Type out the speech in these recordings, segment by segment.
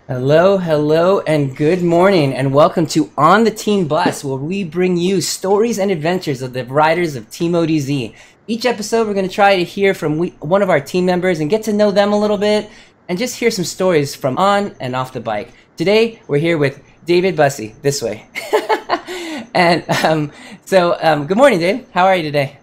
Hello, hello, and good morning, and welcome to On the Team Bus, where we bring you stories and adventures of the riders of Team ODZ. Each episode, we're going to try to hear from one of our team members and get to know them a little bit, and just hear some stories from on and off the bike. Today, we're here with David Bussey, this way. Good morning, Dave. How are you today?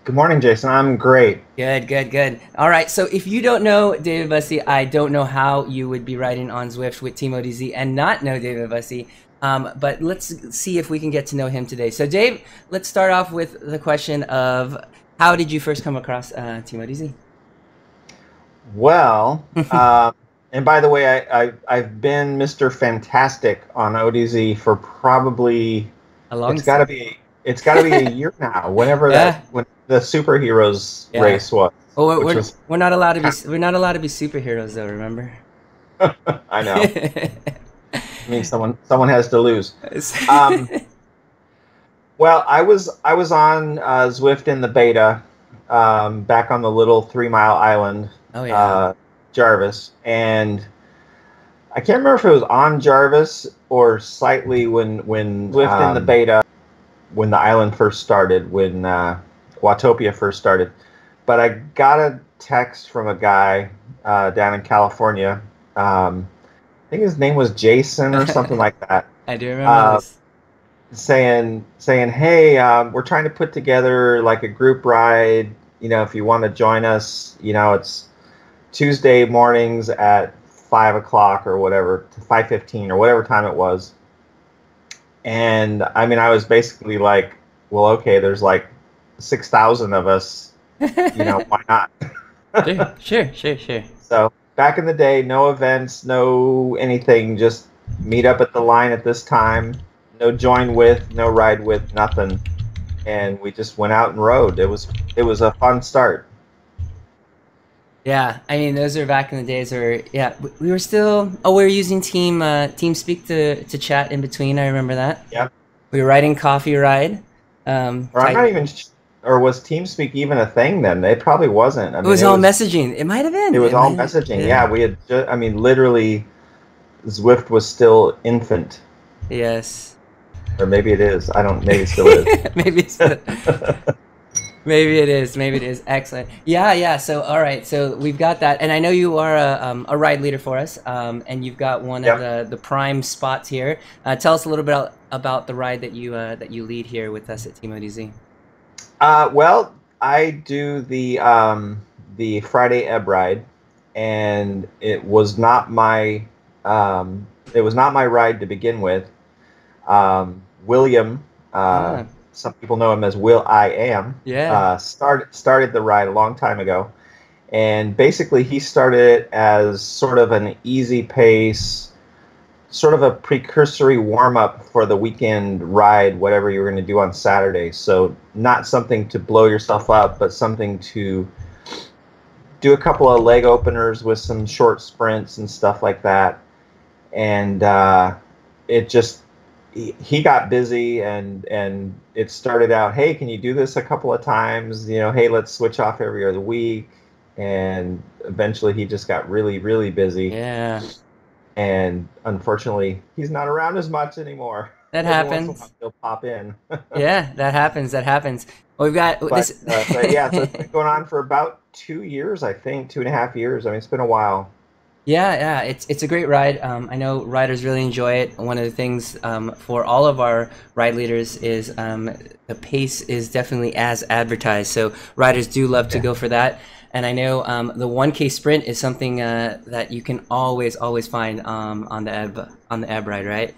Good morning, Jason. I'm great. Good, good, good. All right. So if you don't know David Bussey, I don't know how you would be riding on Zwift with Team ODZ and not know David Bussey. But let's see if we can get to know him today. So Dave, let's start off with the question of how did you first come across Team ODZ? Well, and by the way, I've been Mr. Fantastic on ODZ for probably A long it's got to be a year now. Whenever Yeah. when the superheroes Yeah. race was, Oh, which was we're not allowed to be superheroes though. Remember? I know. I mean, someone has to lose. Um, well, I was on Zwift in the beta, back on the little 3 Mile Island, Oh yeah. Jarvis, and I can't remember if it was on Jarvis or slightly when Zwift in the beta, when the island first started, when Watopia first started. But I got a text from a guy down in California. I think his name was Jason or something like that. I do remember this. saying, hey, we're trying to put together like a group ride. If you want to join us, it's Tuesday mornings at 5 o'clock or whatever, to 5:15 or whatever time it was. And I mean, I was basically like, well, okay, there's like 6,000 of us, why not? Sure. So back in the day, no events, no anything, just meet up at the line at this time, no join with, no ride with, nothing. And we just went out and rode. It was a fun start. Yeah, I mean, those are back in the days where, yeah, we were still, we were using TeamSpeak to chat in between. I remember that. Yeah. We were riding Coffee Ride. Or I'm not even, or was TeamSpeak even a thing then? It probably wasn't. I mean, it was all messaging. It might have been. It was all messaging. Yeah, we had, I mean, literally, Zwift was still infant. Yes. Or maybe it is. Maybe it still is. Maybe it's Maybe it is. Maybe it is. Excellent. Yeah. So, all right. So we've got that, and I know you are a ride leader for us, and you've got one of the prime spots here. Tell us a little bit about the ride that you lead here with us at Team ODZ. Well, I do the Friday ebb ride, and it was not my ride to begin with. William. Some people know him as Will I Am. Yeah. Started the ride a long time ago, and basically he started it as sort of an easy pace, sort of a precursory warm up for the weekend ride, whatever you're going to do on Saturday. So not something to blow yourself up, but something to do a couple of leg openers with some short sprints and stuff like that. And it just, he got busy, and it started out, hey, can you do this a couple of times? Hey, let's switch off every other week. And eventually he just got really, really busy. Yeah. And unfortunately, he's not around as much anymore. That Every once in a happens. while, he'll pop in. Yeah, that happens. Well, we've got this. But yeah, so it's been going on for about 2 years, I think, 2.5 years. I mean, it's been a while. Yeah, it's a great ride. I know riders really enjoy it. One of the things for all of our ride leaders is the pace is definitely as advertised. So riders do love to go for that. And I know the 1K sprint is something that you can always find on the ebb ride, right?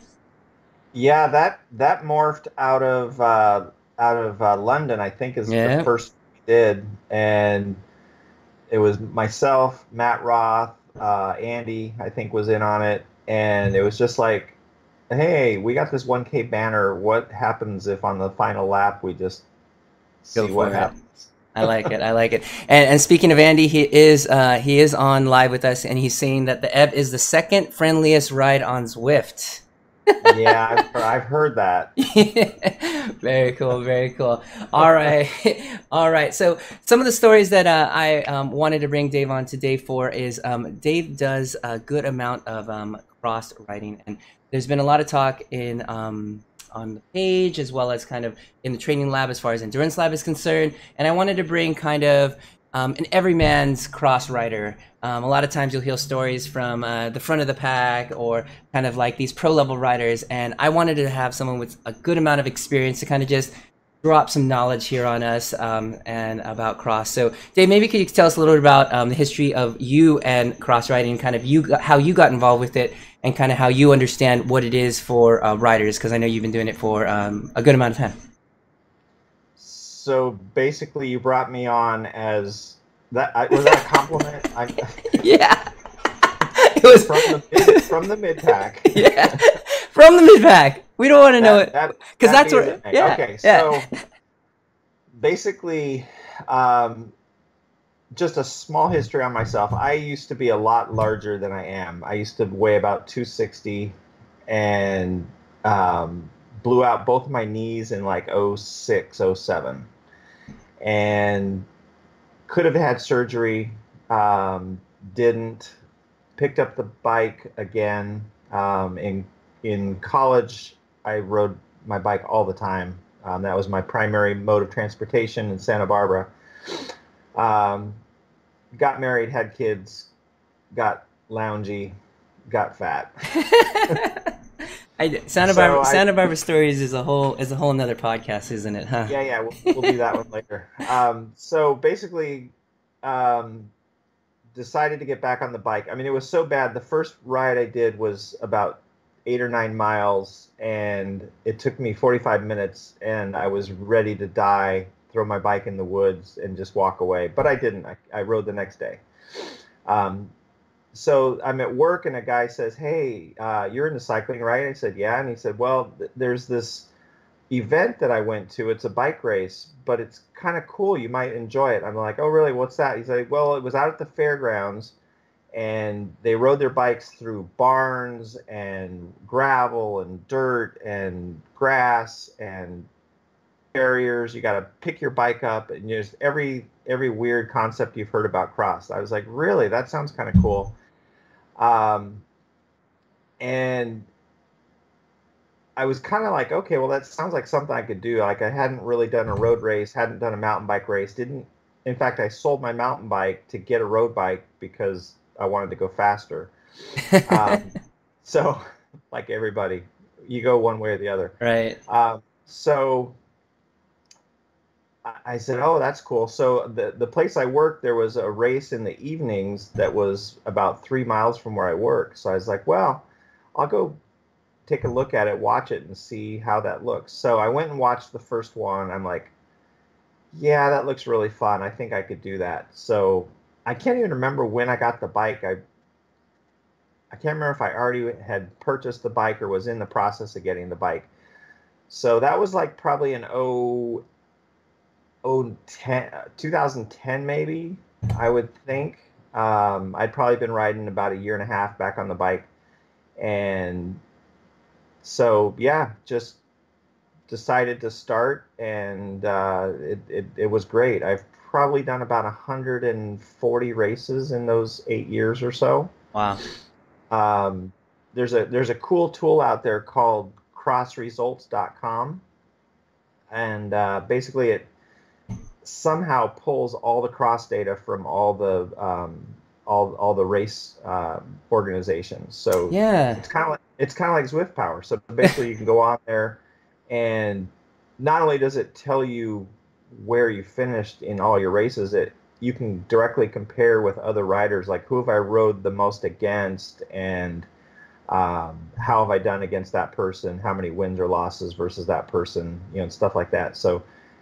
Yeah, that morphed out of London, I think, is the first we did, and it was myself, Matt Roth. Andy, I think, was in on it, and it was just like, hey, we got this 1K banner. What happens if on the final lap we just see what happens? I like it. And speaking of Andy, he is on live with us, and he's saying that the ebb is the second friendliest ride on Zwift. Yeah, I've heard that. Very cool, very cool. All right, all right. So some of the stories that I wanted to bring Dave on today for is Dave does a good amount of cross riding, and there's been a lot of talk in on the page as well as kind of in the training lab as far as endurance lab is concerned. And I wanted to bring kind of an everyman's cross rider. A lot of times you'll hear stories from the front of the pack or kind of like these pro level riders. And I wanted to have someone with a good amount of experience to kind of just drop some knowledge here on us and about cross. So Dave, maybe could you tell us a little bit about the history of you and cross riding, kind of how you got involved with it and kind of how you understand what it is for riders, because I know you've been doing it for a good amount of time. So basically, you brought me on as that. Was that a compliment? Yeah, it was from the mid pack. Yeah, from the mid pack. We don't want to know it because that's where. Yeah. Okay, yeah. So basically, just a small history on myself. I used to be a lot larger than I am. I used to weigh about 260 and blew out both my knees in like 06, 07. And could have had surgery, didn't. Picked up the bike again. In college, I rode my bike all the time. That was my primary mode of transportation in Santa Barbara. Got married, had kids, got loungy, got fat. Santa Barbara stories is a whole another podcast, isn't it? Huh? Yeah, we'll do that one later. So basically, decided to get back on the bike. I mean, it was so bad. The first ride I did was about 8 or 9 miles, and it took me 45 minutes, and I was ready to die, throw my bike in the woods, and just walk away. But I didn't. I rode the next day. So I'm at work, and a guy says, "Hey, you're into cycling, right?" I said, "Yeah." And he said, "Well, there's this event that I went to. It's a bike race, but it's kind of cool. You might enjoy it." I'm like, "Oh, really? What's that?" He's like, "Well, it was out at the fairgrounds, and they rode their bikes through barns and gravel and dirt and grass and barriers. You got to pick your bike up, and just every weird concept you've heard about cross." I was like, "Really? That sounds kind of cool." And I was kind of like, okay, well, that sounds like something I could do. Like, I hadn't really done a road race, hadn't done a mountain bike race, in fact, I sold my mountain bike to get a road bike because I wanted to go faster. So, like everybody, you go one way or the other. Right. So I said, "Oh, that's cool." So the place I worked, there was a race in the evenings that was about 3 miles from where I work. So I was like, well, I'll go take a look at it, watch it, and see how that looks. So I went and watched the first one. I'm like, yeah, that looks really fun. I think I could do that. So I can't even remember when I got the bike. I can't remember if I already had purchased the bike or was in the process of getting the bike. So that was like probably in 2010 maybe, I would think. I'd probably been riding about a year and a half back on the bike. And so, yeah, just decided to start, and it was great. I've probably done about 140 races in those 8 years or so. Wow. There's a cool tool out there called crossresults.com, and basically it somehow pulls all the cross data from all the race organizations. So yeah, it's kind of like Zwift Power. So basically, you can go on there, and not only does it tell you where you finished in all your races, you can directly compare with other riders, like who have I rode the most against, and how have I done against that person, how many wins or losses versus that person, and stuff like that. So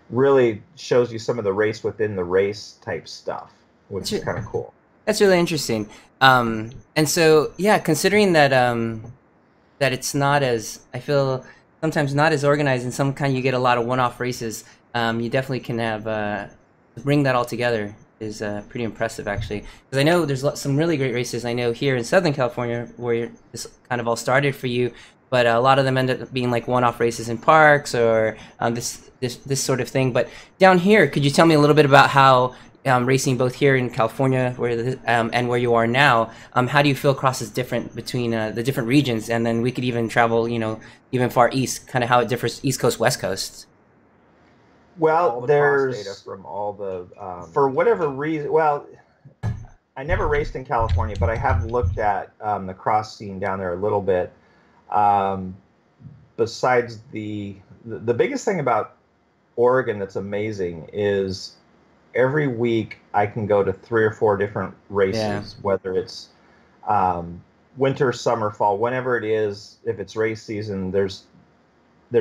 really shows you some of the race within the race type stuff, which is kind of cool. That's really interesting. And so, yeah, considering that that it's not as, I feel sometimes not as organized, and some kind you get a lot of one-off races, you definitely can have bring that all together is pretty impressive, actually. Because I know there's some really great races. I know here in Southern California where this kind of all started for you, but a lot of them end up being like one-off races in parks or this sort of thing. But down here, could you tell me a little bit about how racing both here in California and where you are now, how do you feel cross is different between the different regions? And then we could even travel, even far east, kind of how it differs East Coast, West Coast. Well, there's data from all the for whatever reason. Well, I never raced in California, but I have looked at the cross scene down there a little bit. Besides the biggest thing about Oregon that's amazing is every week I can go to 3 or 4 different races, whether it's winter, summer, fall, whenever it is. If it's race season, there's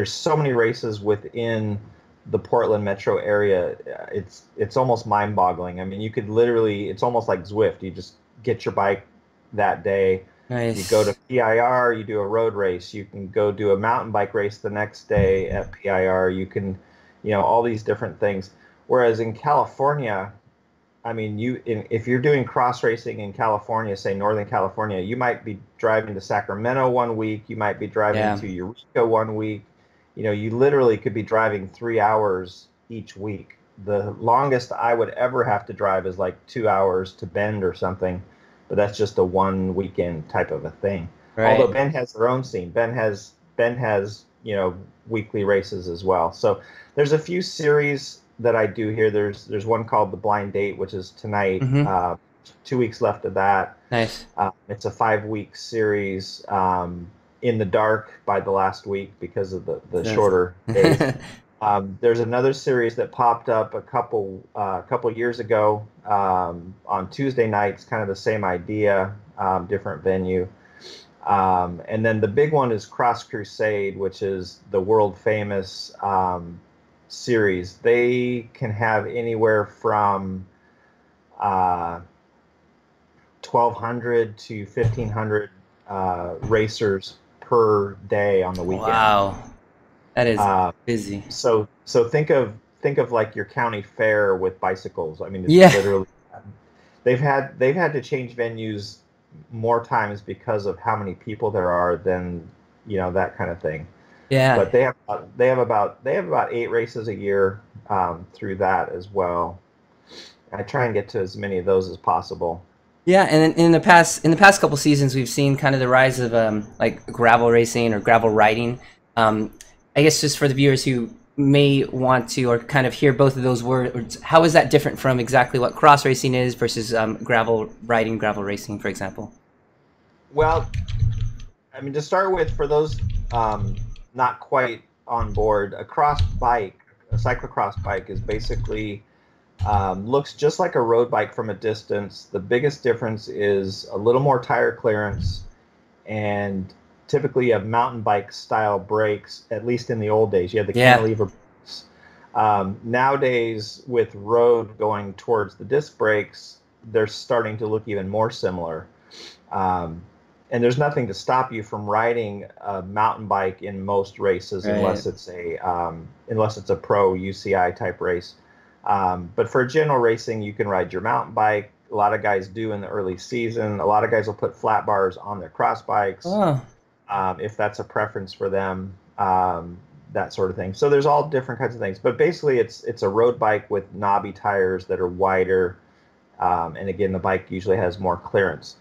so many races within the Portland metro area. It's almost mind-boggling. I mean, you could literally, it's almost like Zwift. You just get your bike that day. Nice. You go to PIR, you do a road race. You can go do a mountain bike race the next day at PIR. You can, all these different things. Whereas in California, I mean, if you're doing cross racing in California, say Northern California, you might be driving to Sacramento one week. You might be driving to Eureka one week. You literally could be driving 3 hours each week. The longest I would ever have to drive is like 2 hours to Bend or something, but that's just a one weekend type of a thing. Right. Although Bend has their own scene. Bend has weekly races as well. So there's a few series that I do here. There's one called the Blind Date, which is tonight. 2 weeks left of that. Nice. It's a 5-week series. In the dark by the last week because of the shorter days. There's another series that popped up a couple years ago on Tuesday nights, kind of the same idea, different venue. And then the big one is Cross Crusade, which is the world famous series. They can have anywhere from 1,200 to 1,500 racers per day on the weekend. Wow, that is busy. So think of like your county fair with bicycles. I mean, it's literally they've had to change venues more times because of how many people there are than that kind of thing. Yeah. But they have about 8 races a year through that as well. I try and get to as many of those as possible. Yeah, and in the past couple seasons, we've seen kind of the rise of like gravel racing or gravel riding. I guess just for the viewers who may want to or kind of hear both of those words, how is that different from exactly what cross racing is versus gravel riding, gravel racing, for example? Well, I mean, to start with, for those not quite on board, a cyclocross bike is basically looks just like a road bike from a distance. The biggest difference is a little more tire clearance, and typically you have mountain bike style brakes, at least in the old days. You had the cantilever brakes. Nowadays, with road going towards the disc brakes, they're starting to look even more similar. And there's nothing to stop you from riding a mountain bike in most races, unless it's a pro UCI type race. But for general racing, you can ride your mountain bike. A lot of guys do in the early season. A lot of guys will put flat bars on their cross bikes, if that's a preference for them, that sort of thing. So there's all different kinds of things. But basically, it's a road bike with knobby tires that are wider. And again, the bike usually has more clearance.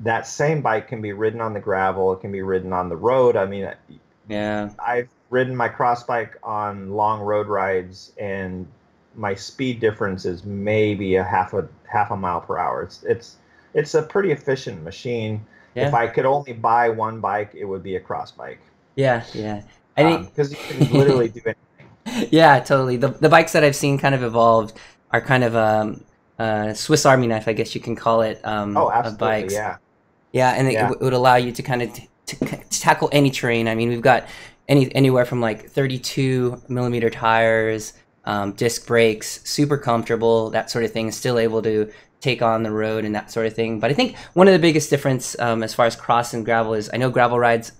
That same bike can be ridden on the gravel. It can be ridden on the road. I mean, I've ridden my cross bike on long road rides, and my speed difference is maybe a half a mile per hour. It's a pretty efficient machine. If I could only buy one bike, it would be a cross bike. I think because you can literally do anything. Yeah, totally. The bikes that I've seen kind of evolved are kind of Swiss Army knife, I guess you can call it. Absolutely, of bikes. And it would allow you to kind of to tackle any terrain. I mean, we've got anywhere from like 32 millimeter tires, disc brakes, super comfortable, that sort of thing, still able to take on the road and that sort of thing. But I think one of the biggest difference as far as cross and gravel is, I know gravel rides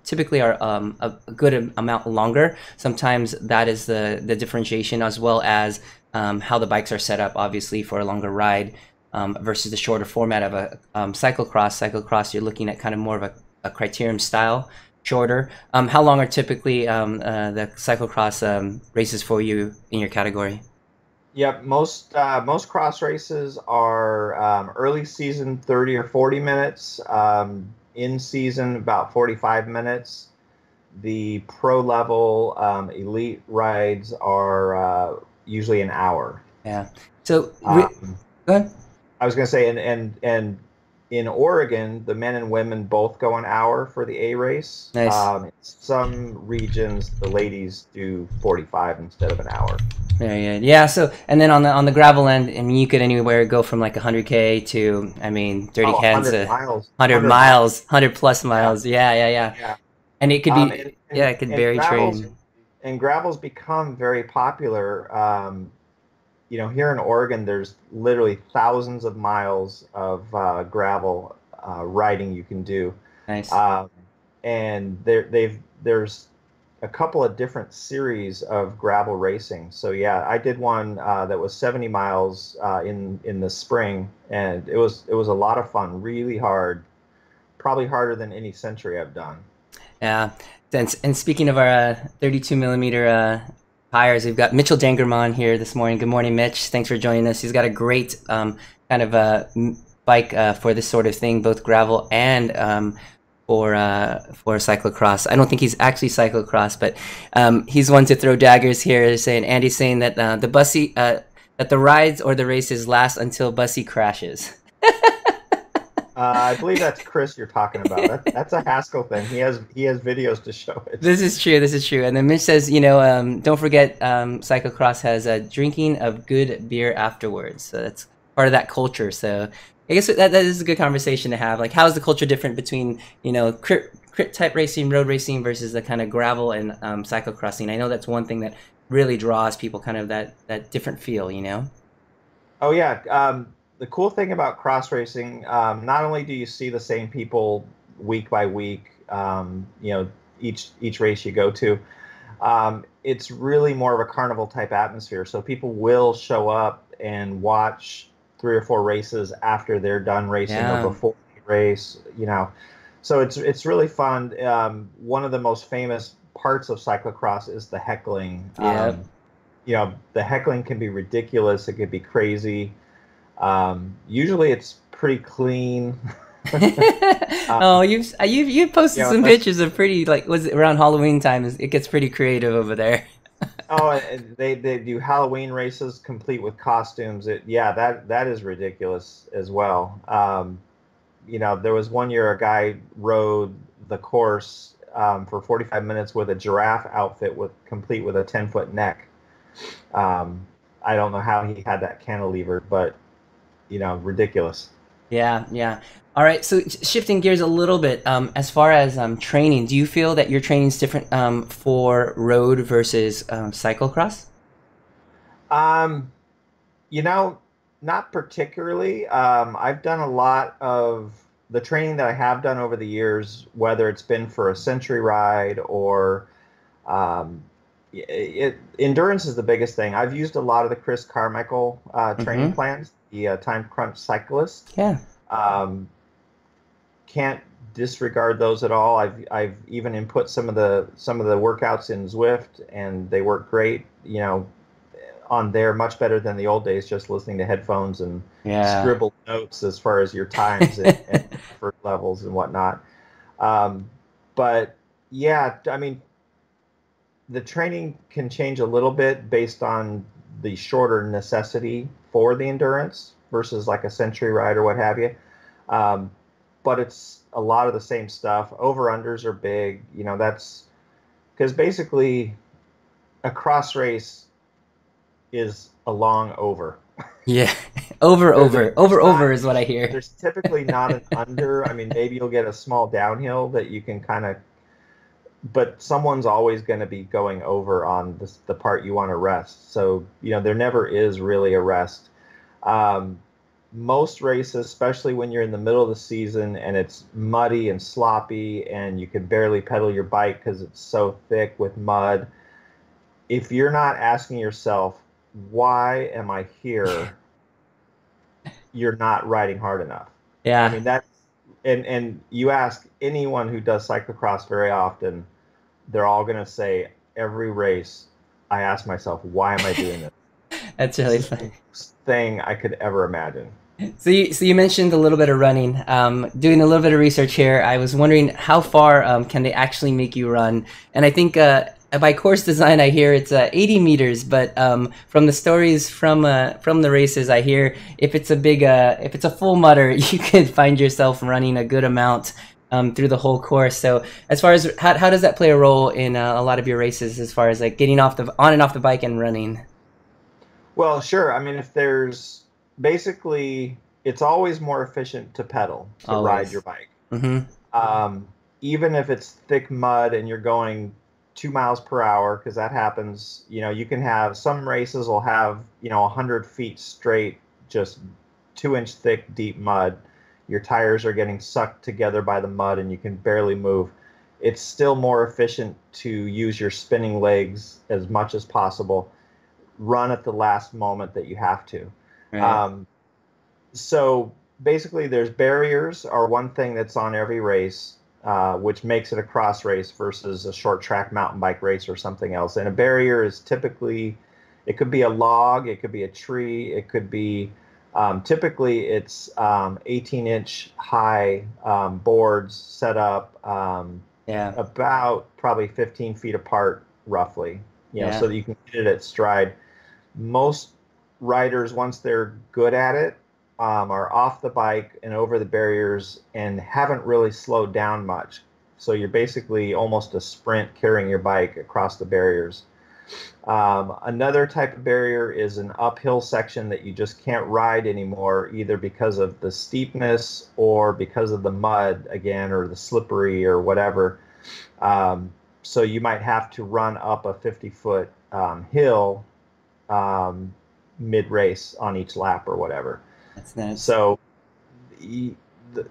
typically are a good amount longer. Sometimes that is the differentiation, as well as how the bikes are set up, obviously, for a longer ride versus the shorter format of a cyclocross. Cyclocross, you're looking at kind of more of a criterium style, shorter. How long are typically the cyclocross races for you in your category? Yep, most cross races are early season 30 or 40 minutes, in season about 45 minutes. The pro level elite rides are usually an hour. Yeah. So, Um, go ahead. I was going to say, and in Oregon, the men and women both go an hour for the A race. Nice. In some regions, the ladies do 45 instead of an hour. Very good. Yeah. So, and then on the gravel end, I mean, you could anywhere go from like 100K to, I mean, 30 Oh, cans 100 to miles, 100 100 miles. miles, 100 plus Yeah, miles. Yeah, yeah, yeah. yeah. And it could Um, be, and, yeah, and, it could and vary gravels terrain. and gravels become very popular. Here in Oregon, there's literally thousands of miles of gravel riding you can do. Nice. Um, and there's a couple of different series of gravel racing. So yeah, I did one that was 70 miles in the spring, and it was a lot of fun, really hard, probably harder than any century I've done. Yeah. And speaking of our 32 millimeter tires, we've got Mitchell Dangermon here this morning. Good morning, Mitch. Thanks for joining us. He's got a great kind of bike for this sort of thing, both gravel and for cyclocross. I don't think he's actually cyclocross, but he's one to throw daggers here. Saying Andy's saying that the Bussey that the rides or the races last until Bussey crashes. I believe that's Chris you're talking about. That's a Haskell thing. He has videos to show it. This is true. This is true. And then Mitch says, don't forget, cyclocross has a drinking of good beer afterwards. So that's part of that culture. So I guess that is a good conversation to have. Like, how is the culture different between, crit type racing, road racing versus the kind of gravel and cyclocrossing? I know that's one thing that really draws people, kind of that different feel. Oh yeah. The cool thing about cross racing, not only do you see the same people week by week, each race you go to, it's really more of a carnival type atmosphere. So people will show up and watch 3 or 4 races after they're done racing or Yeah. before they race. So it's really fun. One of the most famous parts of cyclocross is the heckling. Yeah. The heckling can be ridiculous. It can be crazy. Usually it's pretty clean. Oh, um, you've posted some unless pictures of pretty, like, was it around Halloween time? It gets pretty creative over there. and they do Halloween races complete with costumes. That is ridiculous as well. There was one year a guy rode the course for 45 minutes with a giraffe outfit complete with a 10-foot neck. I don't know how he had that cantilever, but ridiculous. Yeah, yeah. All right. So shifting gears a little bit, as far as training, do you feel that your training is different for road versus cyclocross? Um, You know, Not particularly. I've done a lot of the training that I have done over the years, whether it's been for a century ride or um, endurance is the biggest thing. I've used a lot of the Chris Carmichael training Mm-hmm. plans, the Time Crunch Cyclist. Yeah. Um, can't disregard those at all. I've even input some of the workouts in Zwift, and they work great. On there much better than the old days, just listening to headphones and Yeah. scribbled notes as far as your times and effort levels and whatnot. Um, but yeah, I mean, the training can change a little bit based on the shorter necessity for the endurance versus like a century ride or what have you. Um, but it's a lot of the same stuff. Over unders are big. That's because basically a cross race is a long over. Yeah. Over, There, there, over, there's over, not, over is what I hear. there's typically not an under. I mean, maybe you'll get a small downhill that you can kind of, but someone's always going to be going over on the part you want to rest. So, there never is really a rest. Um, Most races, especially when you're in the middle of the season and it's muddy and sloppy and you can barely pedal your bike because it's so thick with mud, if you're not asking yourself, why am I here? You're not riding hard enough. I Yeah. mean, and you ask anyone who does cyclocross very often, they're all going to say every race, I ask myself, why am I doing this? That's This really is the funny. worst thing I could ever imagine. So you mentioned a little bit of running. Doing a little bit of research here, I was wondering how far can they actually make you run? And I think by course design, I hear it's 80 meters, but from the stories from the races, I hear if it's a full mudder, you could find yourself running a good amount through the whole course. So as far as how does that play a role in a lot of your races, as far as like getting off the on and off the bike and running? Well, sure. I mean, if there's basically, it's always more efficient to pedal, to ride your Always. bike. Mm-hmm. Um, Even if it's thick mud and you're going 2 miles per hour, because that happens, you can have some races will have, 100 feet straight, just 2 inch thick, deep mud. Your tires are getting sucked together by the mud and you can barely move. It's still more efficient to use your spinning legs as much as possible, run at the last moment that you have to. Right. Um, so basically, there's barriers are one thing that's on every race, which makes it a cross race versus a short track mountain bike race or something else. And a barrier is typically, it could be a log, it could be a tree, it could be, typically it's 18-inch high boards set up Yeah. about probably 15 feet apart, roughly, Yeah. so that you can get it at stride. Most riders, once they're good at it, are off the bike and over the barriers and haven't really slowed down much. So you're basically almost a sprint carrying your bike across the barriers. Another type of barrier is an uphill section that you just can't ride anymore, either because of the steepness or because of the mud again, or the slippery or whatever. So you might have to run up a 50-foot hill mid race on each lap or whatever. That's nice. So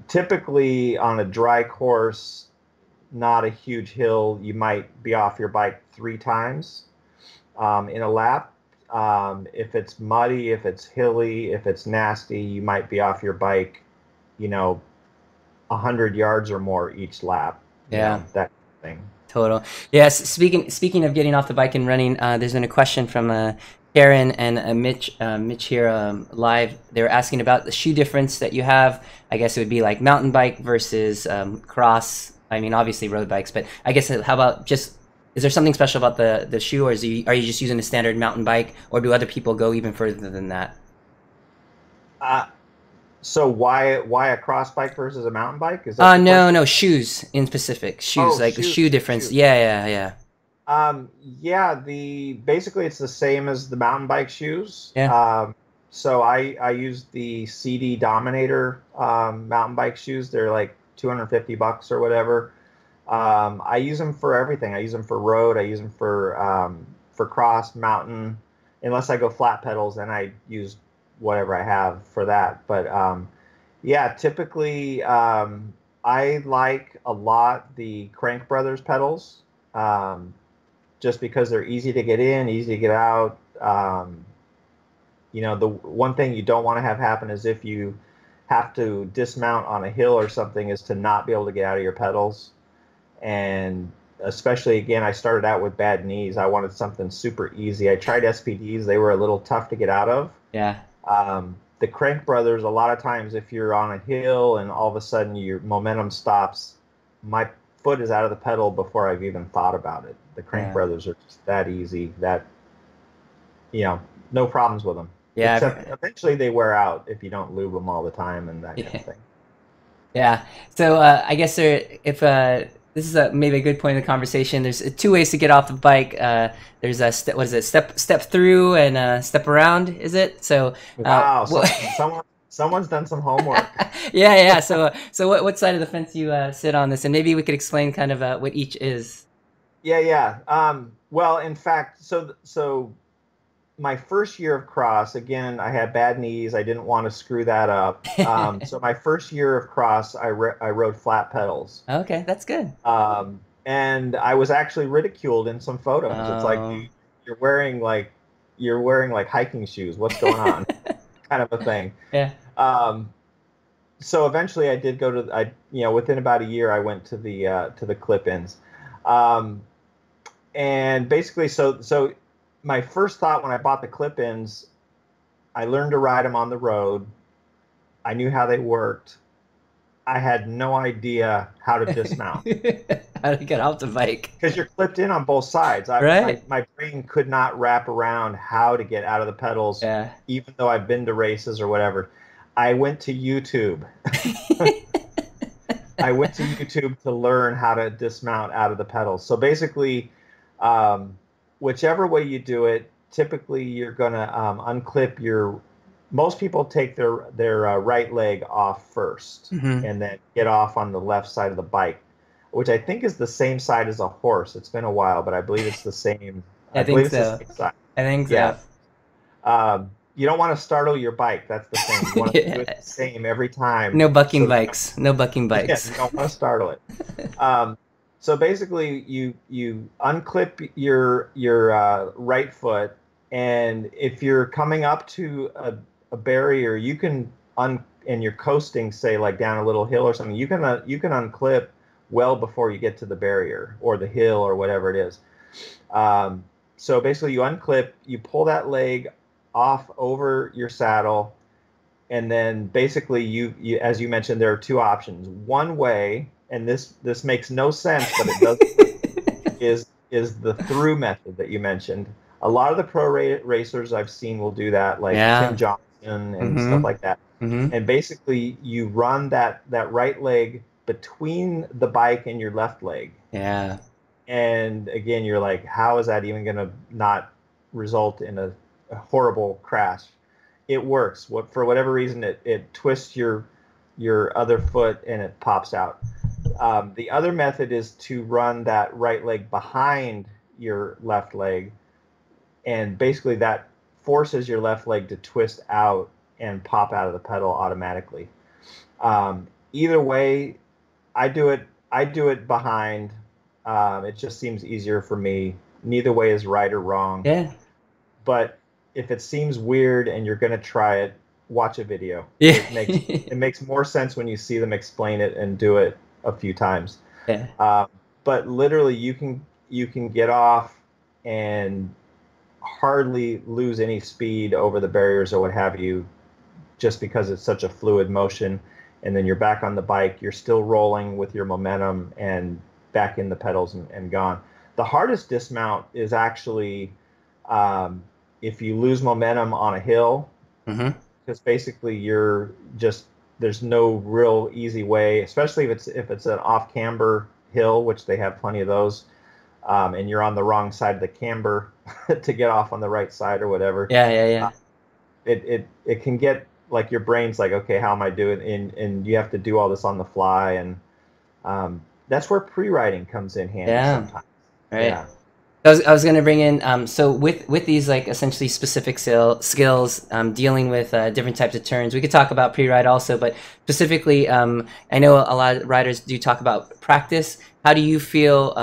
typically on a dry course, not a huge hill, you might be off your bike 3 times in a lap. If it's muddy, if it's hilly, if it's nasty, you might be off your bike, you know, 100 yards or more each lap. Yeah. That thing. Total. Yes. Speaking of getting off the bike and running, there's been a question from Karen and Mitch here live. They were asking about the shoe difference that you have. I guess it would be like mountain bike versus cross. I mean, obviously road bikes, but I guess how about just is there something special about the shoe, or are you just using a standard mountain bike, or do other people go even further than that? Uh, so why a cross bike versus a mountain bike? Is that the No, question? no, shoes in specific. Shoes, Oh, like the shoe shoes, difference. shoes. Yeah, yeah, yeah, Yeah, the basically it's the same as the mountain bike shoes. yeah. So I use the CD Dominator mountain bike shoes. They're like 250 bucks or whatever. I use them for everything. I use them for road. I use them for cross, mountain. Unless I go flat pedals, then I use whatever I have for that. But yeah, typically I like a lot the Crank Brothers pedals. Just because they're easy to get in, easy to get out. The one thing you don't want to have happen is if you have to dismount on a hill or something, is to not be able to get out of your pedals. And especially, again, I started out with bad knees. I wanted something super easy. I tried SPDs. They were a little tough to get out of. Yeah. The Crank Brothers, a lot of times if you're on a hill and all of a sudden your momentum stops, my foot is out of the pedal before I've even thought about it. The Crank Yeah. Brothers are just that easy, that, no problems with them. Except Yeah. eventually they wear out if you don't lube them all the time and that kind of Yeah. thing. Yeah. So I guess if this is maybe a good point of the conversation. There's two ways to get off the bike. There's a step. What is it? Step through and step around. Is it? So Wow, someone's done some homework. yeah, yeah. So what side of the fence you sit on this, and maybe we could explain kind of what each is. Yeah, yeah. Well, in fact, so my first year of cross, again, I had bad knees. I didn't want to screw that up. So my first year of cross, I rode flat pedals. Okay, that's good. And I was actually ridiculed in some photos. It's like, Um, dude, you're wearing like hiking shoes. What's going on? Kind of a thing. yeah. Um, So eventually I did go to within about a year I went to the clip-ins. Um, and basically so my first thought when I bought the clip-ins, I learned to ride them on the road. I knew how they worked. I had no idea how to dismount How to get off the bike. because you're clipped in on both sides. Right. My brain could not wrap around how to get out of the pedals, Yeah. even though I've been to races or whatever. I went to YouTube. I went to YouTube to learn how to dismount out of the pedals. So basically, um, whichever way you do it, typically you're going to unclip your. Most people take their right leg off first Hmm. and then get off on the left side of the bike, which I think is the same side as a horse. It's been a while, but I believe it's the same. I I think believe it's the so. same side. I think Yeah. so. You don't want to startle your bike. That's the thing. You want to do it Yeah. the same every time, No bucking so that bikes. No bucking yeah, bikes. you don't want to startle it. Um, so basically, you unclip your right foot, and if you're coming up to a barrier, you can and you're coasting, say like down a little hill or something. You can unclip well before you get to the barrier or the hill or whatever it is. So basically, you unclip, you pull that leg off over your saddle, and then basically as you mentioned, there are two options. One way, and this makes no sense, but it does work, is the through method that you mentioned. A lot of the racers I've seen will do that, like Tim Yeah. Johnson and stuff Hmm. like that. Hmm. And basically, you run that right leg between the bike and your left leg. Yeah. And again, you're like, how is that even going to not result in a horrible crash? It works. For whatever reason, it twists your other foot and it pops out. The other method is to run that right leg behind your left leg, and basically that forces your left leg to twist out and pop out of the pedal automatically. Either way, I do it behind. It just seems easier for me. Neither way is right or wrong. Yeah. But if it seems weird and you're going to try it, watch a video. Yeah. It makes more sense when you see them explain it and do it a few times. Yeah. Uh, but literally, you can get off and hardly lose any speed over the barriers or what have you, just because it's such a fluid motion. And then you're back on the bike. You're still rolling with your momentum and back in the pedals and gone. The hardest dismount is actually um, if you lose momentum on a hill, Hmm. because basically you're just there's no real easy way, especially if it's an off camber hill, which they have plenty of those, and you're on the wrong side of the camber to get off on the right side or whatever. Yeah. Yeah. Uh, Yeah. it can get like your brain's like, okay, how am I doing? And you have to do all this on the fly, and that's where pre-writing comes in handy Yeah. sometimes. Right. Yeah. I was going to bring in so with these like essentially specific skills dealing with different types of turns. We could talk about pre-ride also, but specifically, I know a lot of riders do talk about practice. How do you feel?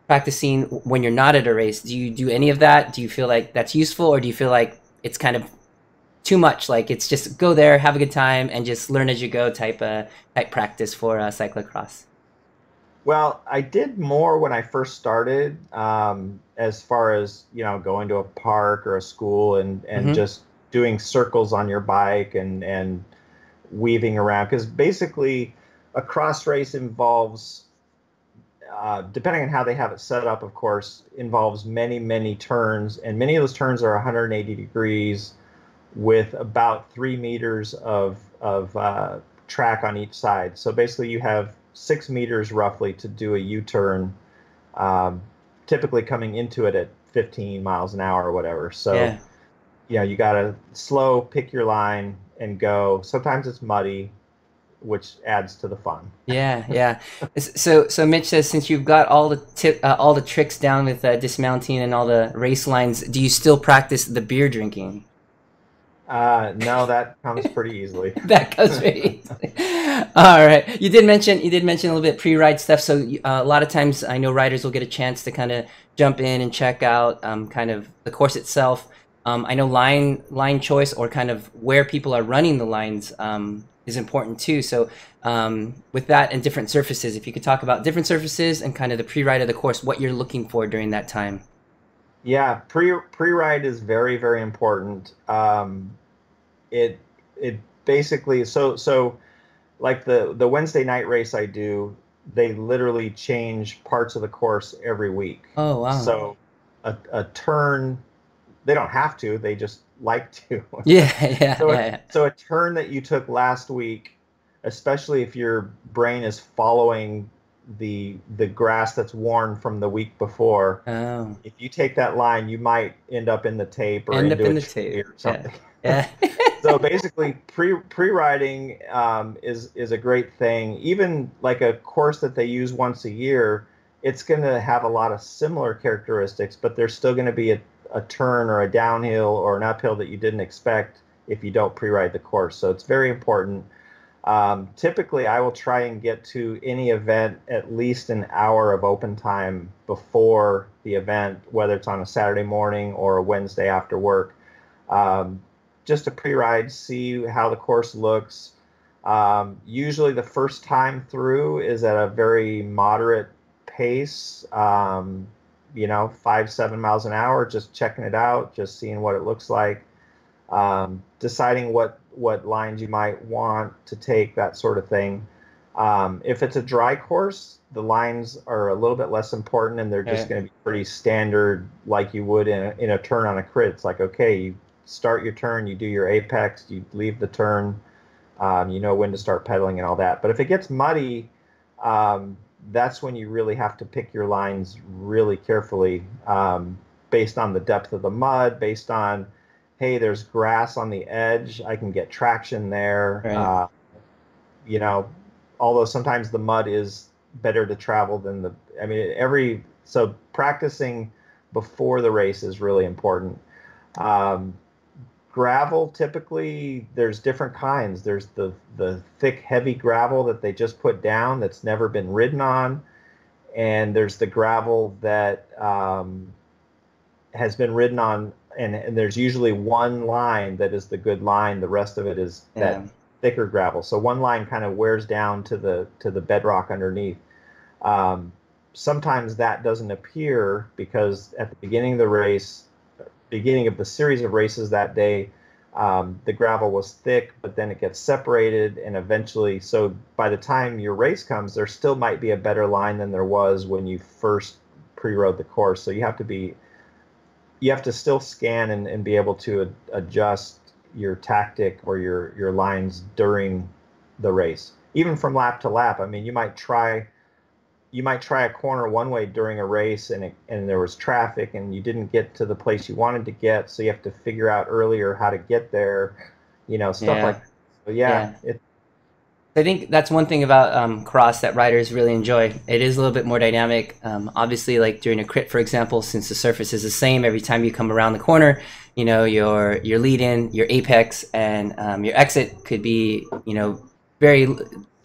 Practicing when you're not at a race. Do you do any of that? Do you feel like that's useful, or do you feel like it's kind of too much? Like it's just go there, have a good time, and just learn as you go type practice for cyclocross. Well, I did more when I first started, as far as going to a park or a school and Hmm. just doing circles on your bike and weaving around. Because basically, a cross race involves, depending on how they have it set up, of course, involves many turns, and many of those turns are 180 degrees with about 3 meters of track on each side. So basically, you have 6 meters roughly to do a U-turn, um, typically coming into it at 15 miles an hour or whatever. So, Yeah. you got to pick your line and go. Sometimes it's muddy, which adds to the fun. Yeah, yeah. So Mitch says since you've got all the tricks down with dismounting and all the race lines, do you still practice the beer drinking? No, that comes pretty easily. That goes very easily. All right. You did mention a little bit pre-ride stuff. So a lot of times I know riders will get a chance to kind of jump in and check out kind of the course itself. I know line choice or kind of where people are running the lines is important too. So with that and different surfaces, if you could talk about different surfaces and kind of the pre-ride of the course, what you're looking for during that time. Yeah, pre-ride is very, very important. It it basically like the Wednesday night race I do, they literally change parts of the course every week. Oh, wow. So a turn, they don't have to, they just like to. Yeah, yeah, So yeah, so a turn that you took last week, especially if your brain is following the grass that's worn from the week before, yeah. Oh, if you take that line, you might end up in the tape or end up into in a the tape. tree or Yeah, something. yeah. So basically, pre-riding is a great thing. Even like a course that they use once a year, it's going to have a lot of similar characteristics, but there's still going to be a turn or a downhill or an uphill that you didn't expect if you don't pre-ride the course. So it's very important. Typically, I will try and get to any event at least an hour of open time before the event, whether it's on a Saturday morning or a Wednesday after work. Um, just to pre-ride, see how the course looks. Usually the first time through is at a very moderate pace, 5, 7 miles an hour, just checking it out, just seeing what it looks like, deciding what lines you might want to take, that sort of thing. If it's a dry course, the lines are a little bit less important and they're just Right. going to be pretty standard like you would in a turn on a crit. It's like, okay, you start your turn, you do your apex, you leave the turn, you know when to start pedaling and all that. But if it gets muddy, um, that's when you really have to pick your lines really carefully, based on the depth of the mud, based on, hey, there's grass on the edge, I can get traction there. Right. You know, although sometimes the mud is better to travel than I mean, so practicing before the race is really important. Um, Gravel, typically there's different kinds. There's the thick, heavy gravel that they just put down that's never been ridden on, and there's the gravel that has been ridden on, and there's usually one line that is the good line. The rest of it is that Yeah. thicker gravel. So one line kind of wears down to the bedrock underneath. Um, Sometimes that doesn't appear because at the beginning of the race, beginning of the series of races that day, the gravel was thick, but then it gets separated, and eventually, so by the time your race comes, there still might be a better line than there was when you first pre-rode the course. So you have to still scan and be able to adjust your tactic or your lines during the race, even from lap to lap. I mean, you might try a corner one way during a race, and there was traffic and you didn't get to the place you wanted to get, so you have to figure out earlier how to get there, stuff like Yeah. that. So yeah, Yeah. I think that's one thing about cross that riders really enjoy. It is a little bit more dynamic. Obviously, like during a crit, for example, since the surface is the same every time you come around the corner, your lead in, your apex, and your exit could be, very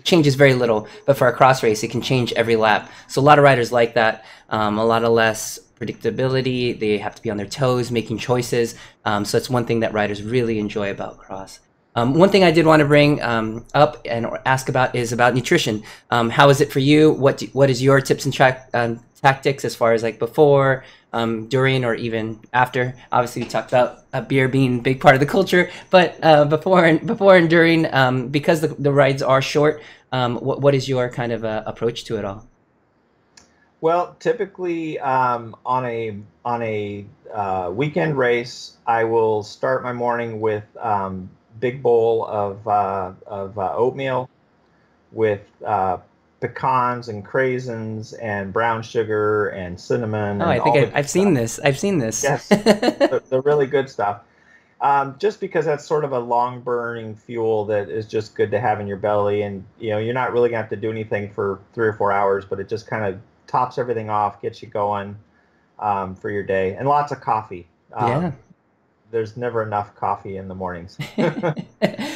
changes very little. But for a cross race, it can change every lap. So a lot of riders like that. A lot of less predictability. They have to be on their toes, making choices. So it's one thing that riders really enjoy about cross. One thing I did want to bring up and ask about is about nutrition. How is it for you? What is your tips and tactics as far as like before, during, or even after? Obviously, we talked about beer being a big part of the culture, but before and during, because the rides are short. What is your kind of approach to it all? well, typically, on a weekend race, I will start my morning with big bowl of oatmeal with pecans and craisins and brown sugar and cinnamon Oh, and I think all the I've good seen stuff. this. I've seen this. Yes, the really good stuff. Just because that's sort of a long burning fuel that is just good to have in your belly, and you're not really gonna have to do anything for 3 or 4 hours, but it just kind of tops everything off, gets you going for your day, and lots of coffee. Yeah. There's never enough coffee in the mornings.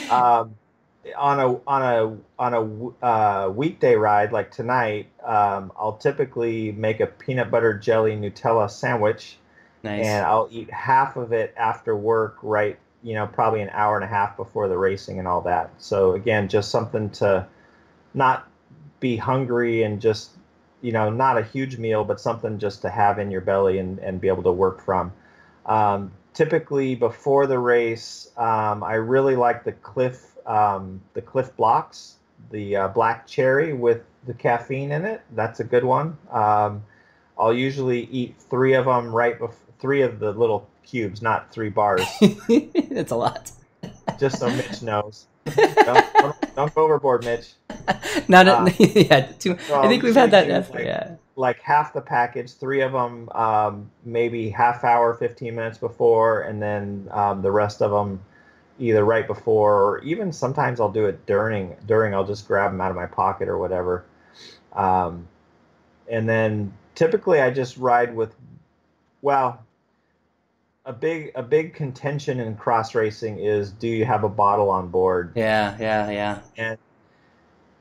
um, on a weekday ride like tonight, I'll typically make a peanut butter jelly Nutella sandwich, and Nice. I'll eat half of it after work, right, probably an hour and a half before the racing and all that. So again, just something to not be hungry and just, not a huge meal, but something just to have in your belly and be able to work from. Typically before the race, I really like the Cliff Blocks, the black cherry with the caffeine in it. That's a good one. I'll usually eat three of them three of the little cubes, not 3 bars. That's a lot. Just so Mitch knows. Don't go overboard, Mitch. Not yeah. So I think we've had that. Yeah. Like half the package, 3 of them, maybe half hour, 15 minutes before, and then the rest of them either right before, or even sometimes I'll do it during. I'll just grab them out of my pocket or whatever. And then typically I just ride with, well, a big contention in cross racing is, do you have a bottle on board? Yeah. And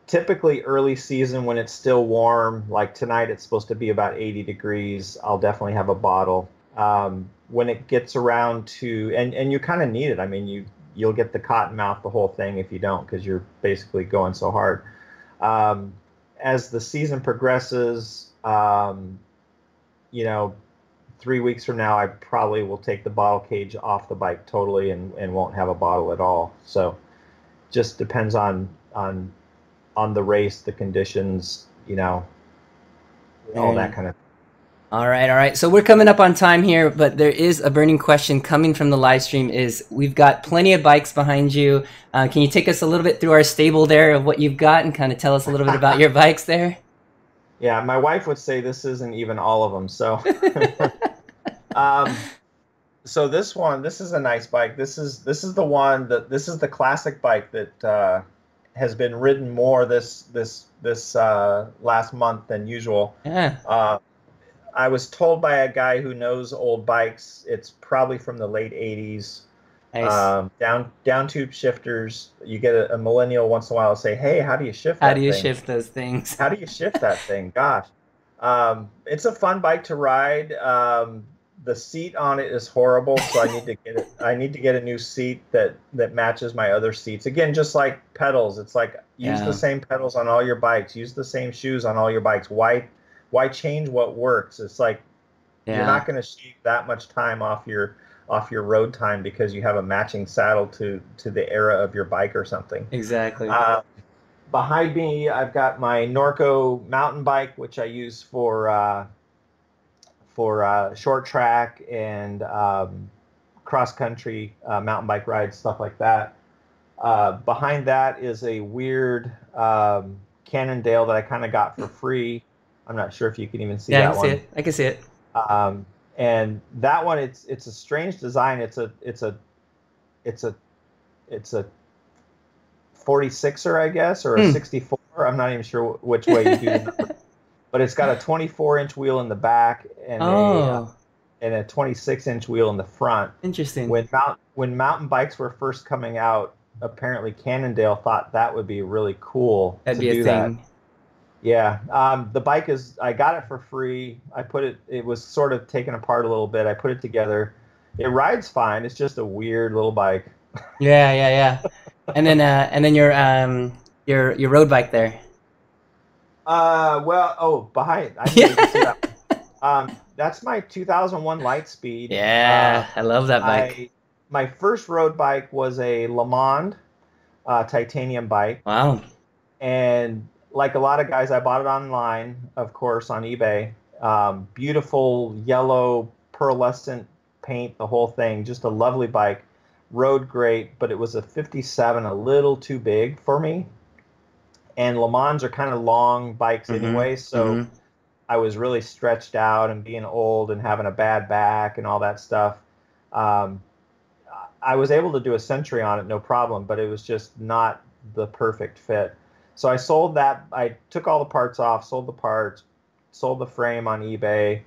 typically early season when it's still warm, like tonight it's supposed to be about 80 degrees, I'll definitely have a bottle. When it gets around to, and you kind of need it. I mean, you'll get the cotton mouth, the whole thing, if you don't, because you're basically going so hard. As the season progresses, 3 weeks from now, I probably will take the bottle cage off the bike totally and won't have a bottle at all. So just depends on the race, the conditions, all that kind of thing. All right. So we're coming up on time here, but there is a burning question coming from the live stream. We've got plenty of bikes behind you. Can you take us a little bit through our stable there of what you've got and kind of tell us a little bit about your bikes there? Yeah, my wife would say this isn't even all of them. So, so this is a nice bike. This is the classic bike that has been ridden more this last month than usual. Yeah. I was told by a guy who knows old bikes, it's probably from the late 80s. Nice. Down tube shifters. You get a millennial once in a while say, "Hey, how do you shift that thing? How do you shift those things? How do you shift that thing?" Gosh. It's a fun bike to ride. The seat on it is horrible, so I need to get a new seat that matches my other seats. Again, just like pedals, it's like use the same pedals on all your bikes, use the same shoes on all your bikes. Why change what works? It's like you're not going to shave that much time off your road time because you have a matching saddle to the era of your bike or something. Exactly. Behind me, I've got my Norco mountain bike, which I use for short track and cross country mountain bike rides, stuff like that. Behind that is a weird Cannondale that I kind of got for free. I'm not sure if you can even see that one. I can see it. And that one, it's a strange design. It's a 46er, I guess, or a 64. I'm not even sure which way you do the number. But it's got a 24-inch wheel in the back and a 26-inch wheel in the front. Interesting. When mountain bikes were first coming out, apparently Cannondale thought that would be really cool to do that. Yeah. The bike I got it for free. It was sort of taken apart a little bit. I put it together. It rides fine. It's just a weird little bike. Yeah. And then your road bike there. Behind. I didn't even see that. That's my 2001 Lightspeed. Yeah, I love that bike. My first road bike was a Le Mans titanium bike. Wow. And like a lot of guys, I bought it online, of course, on eBay. Beautiful yellow pearlescent paint, the whole thing. Just a lovely bike. Rode great, but it was a 57, a little too big for me. And Le Mans are kind of long bikes anyway, so I was really stretched out and being old and having a bad back and all that stuff. I was able to do a Century on it, no problem, but it was just not the perfect fit. So I sold that. I took all the parts off, sold the parts, sold the frame on eBay,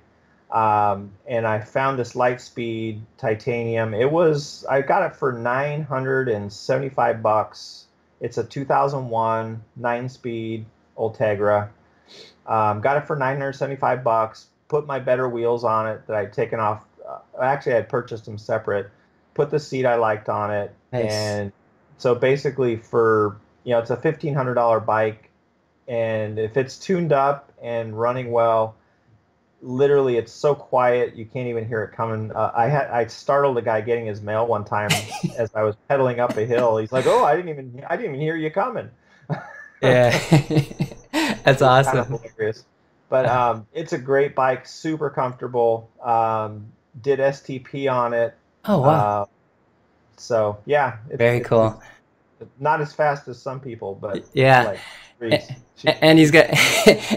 and I found this Lightspeed titanium. I got it for $975. It's a 2001 9-speed Ultegra. Got it for $975. Put my better wheels on it that I'd taken off. Actually, I had purchased them separate. put the seat I liked on it, Nice. and so basically for, it's a $1,500 bike, and if it's tuned up and running well, literally it's so quiet you can't even hear it coming. I startled a guy getting his mail one time as I was pedaling up a hill. He's like, "Oh, I didn't even hear you coming." Yeah. That's It was kind of awesome. hilarious. But it's a great bike, super comfortable. Did STP on it. Oh, wow. Uh, so yeah, Very cool. it's not as fast as some people, but Yeah. like Reese, And he's she's got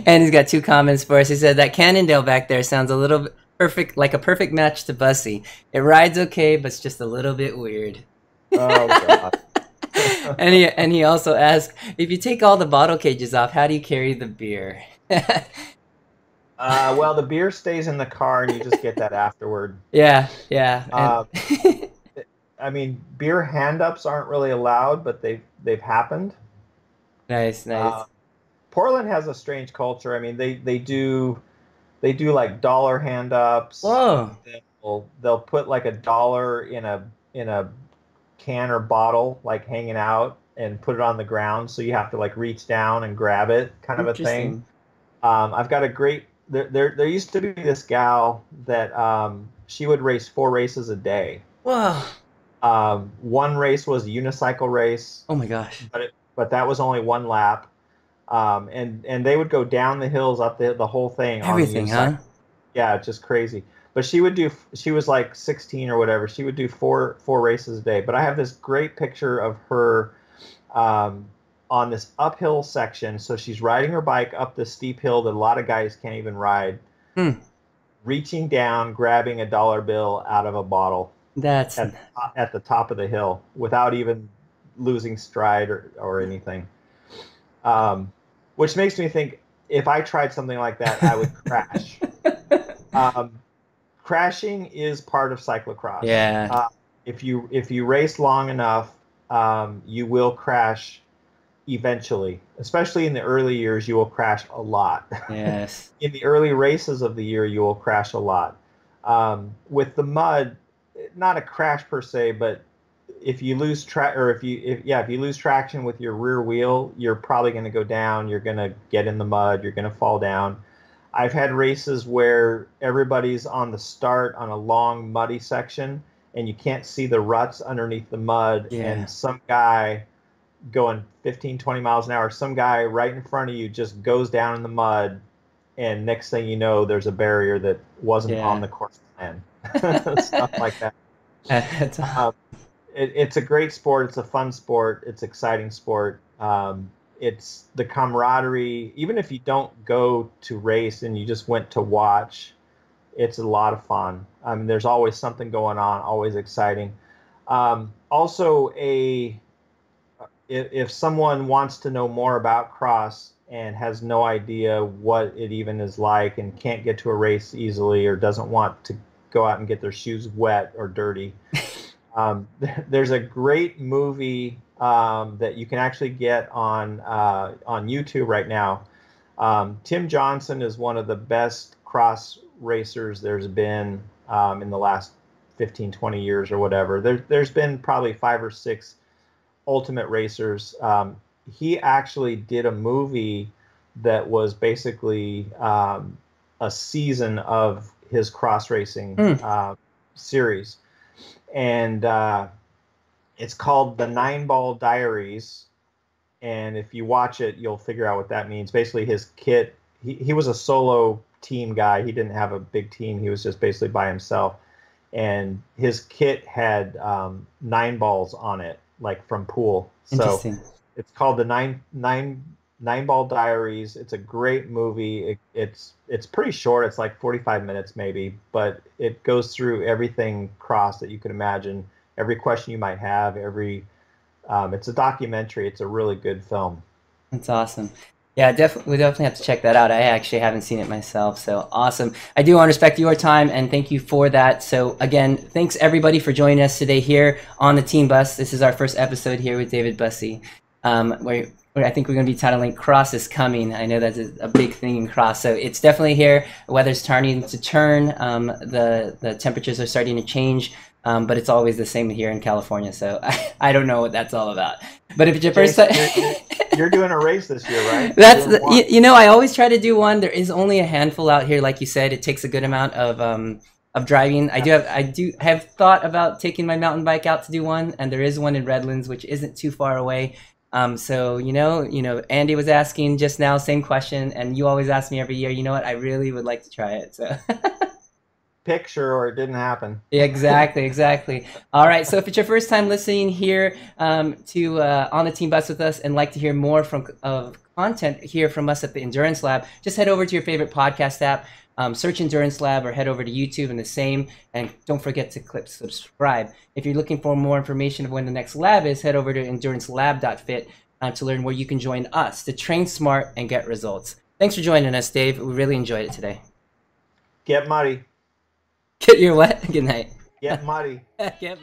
and he's got two comments for us. He said that Cannondale back there sounds a little bit perfect, like a perfect match to Bussy. It rides okay, but it's just a little bit weird. oh god. And he also asked, if you take all the bottle cages off, how do you carry the beer? Well, the beer stays in the car, and you just get that afterward. Yeah, yeah, and Uh, I mean, beer hand-ups aren't really allowed, but they've happened. nice, Uh, nice. Portland has a strange culture. I mean, they do like dollar hand-ups. Whoa, They'll put like $1 in a can or bottle like hanging out and put it on the ground, so you have to like reach down and grab it, kind of a thing. interesting. I've got a great there used to be this gal that she would race 4 races a day. Whoa, One race was a unicycle race, oh my gosh, but that was only one lap. And they would go down the hills, up the whole thing on the everything, unicycle. huh? Yeah, just crazy. But she was like 16 or whatever. She would do four races a day. But I have this great picture of her um, on this uphill section. So she's riding her bike up this steep hill that a lot of guys can't even ride, Hmm, reaching down, grabbing a dollar bill out of a bottle that's at the top of the hill without even losing stride or anything. Um, which makes me think, if I tried something like that, I would crash. Um, Crashing is part of cyclocross. yeah, If you race long enough, you will crash eventually. Especially in the early years, you will crash a lot. yes, In the early races of the year, you will crash a lot. With the mud, not a crash per se, but if you lose track, or if you lose traction with your rear wheel, you're probably going to go down. You're going to get in the mud. You're going to fall down. I've had races where everybody's on the start on a long muddy section, and you can't see the ruts underneath the mud, yeah, and some guy going 15, 20 miles an hour, some guy right in front of you just goes down in the mud, and next thing you know, there's a barrier that wasn't on yeah. the course plan. Stuff like that. That's Um, it's a great sport. It's a fun sport. It's exciting sport. It's the camaraderie. Even if you don't go to race and you just went to watch, it's a lot of fun. I mean, there's always something going on, always exciting. Also, if someone wants to know more about cross and has no idea what it even is like and can't get to a race easily or doesn't want to go out and get their shoes wet or dirty, there's a great movie that you can actually get on YouTube right now. Tim Johnson is one of the best cross racers there's been in the last 15, 20 years or whatever. There's been probably 5 or 6 ultimate racers. He actually did a movie that was basically a season of his cross racing hmm, series, and it's called the Nine Ball Diaries. And if you watch it, you'll figure out what that means. Basically, his kit. He was a solo team guy. He didn't have a big team. He was just basically by himself. And his kit had 9 balls on it, like from pool. So interesting. it's called the Nine Ball Diaries. It's a great movie. It's pretty short. It's like 45 minutes maybe, but it goes through everything cross that you could imagine. Every question you might have. It's a documentary. It's a really good film. That's awesome. Yeah, we definitely have to check that out. I actually haven't seen it myself, so awesome. I do want to respect your time and thank you for that. So again, thanks everybody for joining us today here on the Team Bus. This is our first episode here with David Bussey. Where I think we're going to be titling Cross is Coming. I know that's a big thing in cross. So it's definitely here. The weather's starting to turn. The temperatures are starting to change. But it's always the same here in California. So I don't know what that's all about. But if it's your first time... You're doing a race this year, right? That's you know, I always try to do one. There is only a handful out here. Like you said, it takes a good amount of driving. I do have thought about taking my mountain bike out to do one. And there is one in Redlands, which isn't too far away. So, you know, Andy was asking just now, same question, and you always ask me every year, you know what, I really would like to try it. So picture or it didn't happen. Exactly. All right. So if it's your first time listening here to On the Team Bus with us and like to hear more of content here from us at the Endurance Lab, just head over to your favorite podcast app. Search Endurance Lab or head over to YouTube and the same. And don't forget to click subscribe. If you're looking for more information of when the next lab is, head over to endurancelab.fit to learn where you can join us to train smart and get results. Thanks for joining us, Dave. We really enjoyed it today. Get muddy. Get your what? Good night. Get muddy. Get